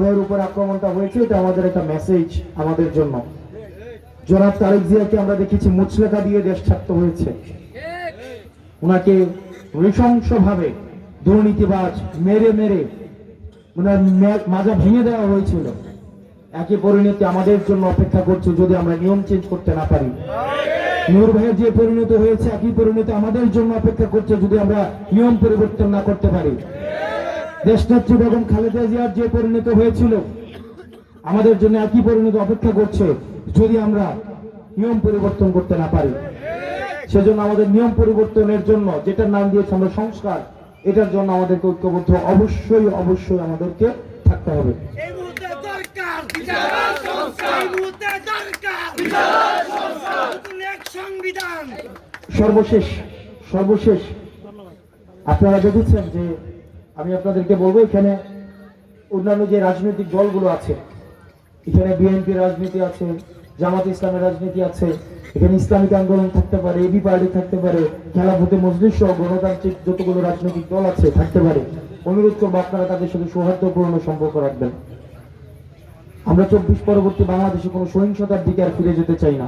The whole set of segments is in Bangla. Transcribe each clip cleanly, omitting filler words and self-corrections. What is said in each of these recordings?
ভাইয়ের উপর আক্রমণটা হয়েছে, এটা আমাদের একটা মেসেজ আমাদের জন্য। জনাব তারেক জিয়াকে আমরা দেখেছি মুচলেখা দিয়ে দেশ ছাড়তে হয়েছে, ওনাকে নৃশংসভাবে দুর্নীতিবাজ মেরে মেরে ওনার মাজা ভেঙে দেওয়া হয়েছিল। একই পরিণতি আমাদের জন্য অপেক্ষা করছে যদি আমরা নিয়ম চেঞ্জ করতে না পারি। নূর ভাইয়ের যে পরিণত হয়েছে একই পরিণতি আমাদের জন্য অপেক্ষা করছে যদি আমরা নিয়ম পরিবর্তন না করতে পারি। দেশনেত্রী বেগম খালেদা জিয়ার যে পরিণত হয়েছিল আমাদের জন্য একই পরিণতি অপেক্ষা করছে যদি আমরা নিয়ম পরিবর্তন করতে না পারি। সেজন্য আমাদের নিয়ম পরিবর্তনের জন্য, যেটার নাম দিয়েছে আমরা সংস্কার, এটার জন্য আমাদেরকে ঐক্যবদ্ধ অবশ্যই অবশ্যই আমাদেরকে থাকতে হবে। সর্বশেষ সর্বশেষ আপনারা দেখেছেন যে আমি আপনাদেরকে বলবো, এখানে অন্যান্য যে রাজনৈতিক দলগুলো আছে, এখানে বিএনপি রাজনীতি আছে, জামাত ইসলামের রাজনীতি আছে, এখানে ইসলামিক আন্দোলন থাকতে পারে, এবি পার্টি থাকতে পারে, খেলাফতে মজলিস সহ গণতান্ত্রিক যতগুলো রাজনৈতিক দল আছে থাকতে পারে। অনুরোধ করবো আপনারা তাদের সাথে সৌহার্দ্যপূর্ণ সম্পর্ক রাখবেন। আমরা 24 পরবর্তী বাংলাদেশে কোনো সহিংসতার দিকে আর ফিরে যেতে চাই না।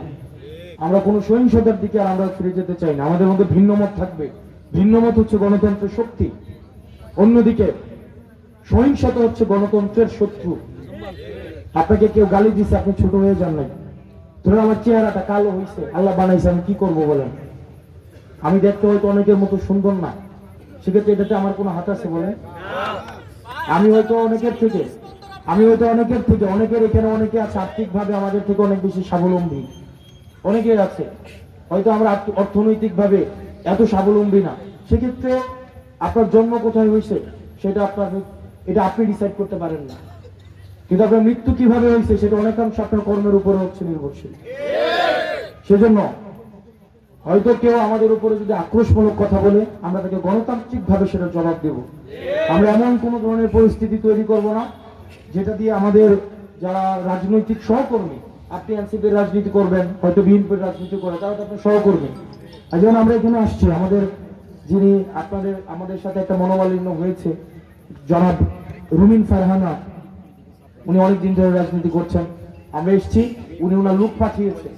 আমরা কোনো সহিংসতার দিকে আর আমরা ফিরে যেতে চাই না। আমাদের মধ্যে ভিন্নমত থাকবে, ভিন্নমত হচ্ছে গণতন্ত্রের শক্তি। অন্যদিকে সহিংসতা হচ্ছে গণতন্ত্রের শত্রু। আপনাকে কেউ গালি দিচ্ছে, আপনি ছোট হয়ে যান নাই। ধরুন আমার চেহারাটা কালো হয়েছে, আল্লাহ বানাইছে, আমি কি করবো বলেন? আমি দেখতে হয়তো অনেকের মতো সুন্দর না, সেক্ষেত্রে এটাতে আমার কোনো হাত আছে বলেন? আমি হয়তো অনেকের থেকে অনেকের এখানে অনেকে আছে আর্থিকভাবে আমাদের থেকে অনেক বেশি স্বাবলম্বী, অনেকের আছে হয়তো আমরা অর্থনৈতিকভাবে এত স্বাবলম্বী না। সেক্ষেত্রে আপনার জন্ম কোথায় হয়েছে সেটা এটা আপনি ডিসাইড করতে পারেন না, কিন্তু আপনার মৃত্যু কিভাবে হয়েছে সেটা অনেকাংশ আপনার কর্মের উপরে হচ্ছে নির্ভরশীল। সেজন্য হয়তো কেউ আমাদের উপরে যদি আক্রোশমূলক কথা বলে, আমরা তাকে গণতান্ত্রিক ভাবে সেটা জবাব দেব। আমরা এমন কোন ধরনের পরিস্থিতি তৈরি করব না যেটা দিয়ে আমাদের যারা রাজনৈতিক সহকর্মী, আপনি এনসিপির রাজনীতি করবেন, হয়তো বিএনপির রাজনীতি করে, তারা তো আপনার সহকর্মী। আর যখন আমরা এখানে আসছি, যিনি আমাদের সাথে একটা মনোমালিন্য হয়েছে, জনাব রুমিন ফারহানা, উনি অনেকদিন ধরে রাজনীতি করছেন। আমরা এসেছি, উনি ওনার লোক পাঠিয়েছে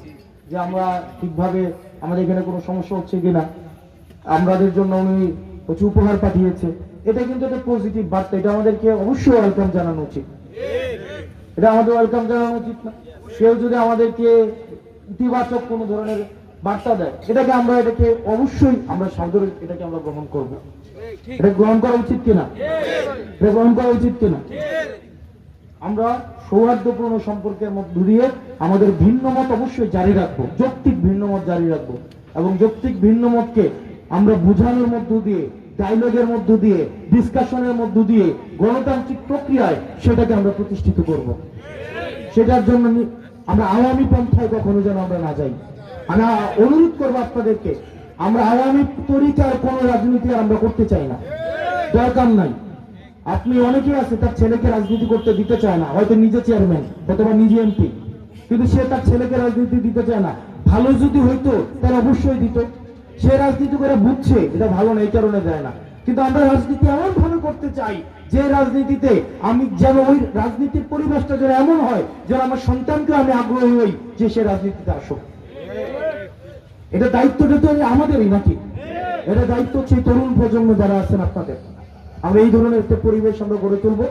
যে আমরা ঠিকভাবে আমাদের এখানে কোনো সমস্যা হচ্ছে কিনা, আমাদের জন্য উনি হচ্ছে উপহার পাঠিয়েছে। এটা কিন্তু একটা পজিটিভ বার্তা, এটা আমাদেরকে অবশ্যই ওয়েলকাম জানানো উচিত। এটা আমাদের ওয়েলকাম জানানো উচিত না? কেউ যদি আমাদেরকে ইতিবাচক কোনো ধরনের বার্তা দেয়, এটাকে অবশ্যই আমরা সাদরে এটাকে আমরা গ্রহণ করব। এটা গ্রহণ করা উচিত কিনা? এটা গ্রহণ করা উচিত কিনা? আমরা সৌহার্দ্যপূর্ণ সম্পর্কের মধ্য দিয়ে আমাদের ভিন্নমত অবশ্যই জারি রাখবো, যৌক্তিক ভিন্নমত জারি রাখবো, এবং যৌক্তিক ভিন্নমতকে আমরা বোঝানোর মধ্য দিয়ে, ডায়লগের মধ্য দিয়ে, ডিসকাশনের মধ্য দিয়ে, গণতান্ত্রিক প্রক্রিয়ায় সেটাকে আমরা প্রতিষ্ঠিত করব। সেটার জন্য আমরা আওয়ামী পন্থায় কখনো যেন আমরা না যাই। আমি অনুরোধ করবো আপনাদেরকে, আমরা আওয়ামী তরিকার কোন রাজনীতি আমরা করতে চাই না, দরকার নাই। আপনি অনেকেই আছে তার ছেলেকে রাজনীতি করতে দিতে চায় না, হয়তো নিজে চেয়ারম্যান অথবা নিজে এমপি, কিন্তু সে তার ছেলেকে রাজনীতি দিতে চায় না। ভালো যদি হইতো তাহলে অবশ্যই দিত। সে রাজনীতি করে বুঝছে এটা ভালো না, এই কারণে দেয় না। কিন্তু আমরা রাজনীতি এমন ভাবে করতে চাই যে রাজনীতিতে আমি যেন ওই রাজনীতির পরিবেশটা যেন এমন হয় যেন আমার সন্তানকে আমি আগ্রহী হই যে সে রাজনীতিতে আসুক। এটা দায়িত্বটা তো আমাদেরই নাকি? এটা দায়িত্ব হচ্ছে তরুণ প্রজন্ম যারা আছেন আপনাদের। আমরা এই ধরনের একটা পরিবেশ আমরা গড়ে তুলবো।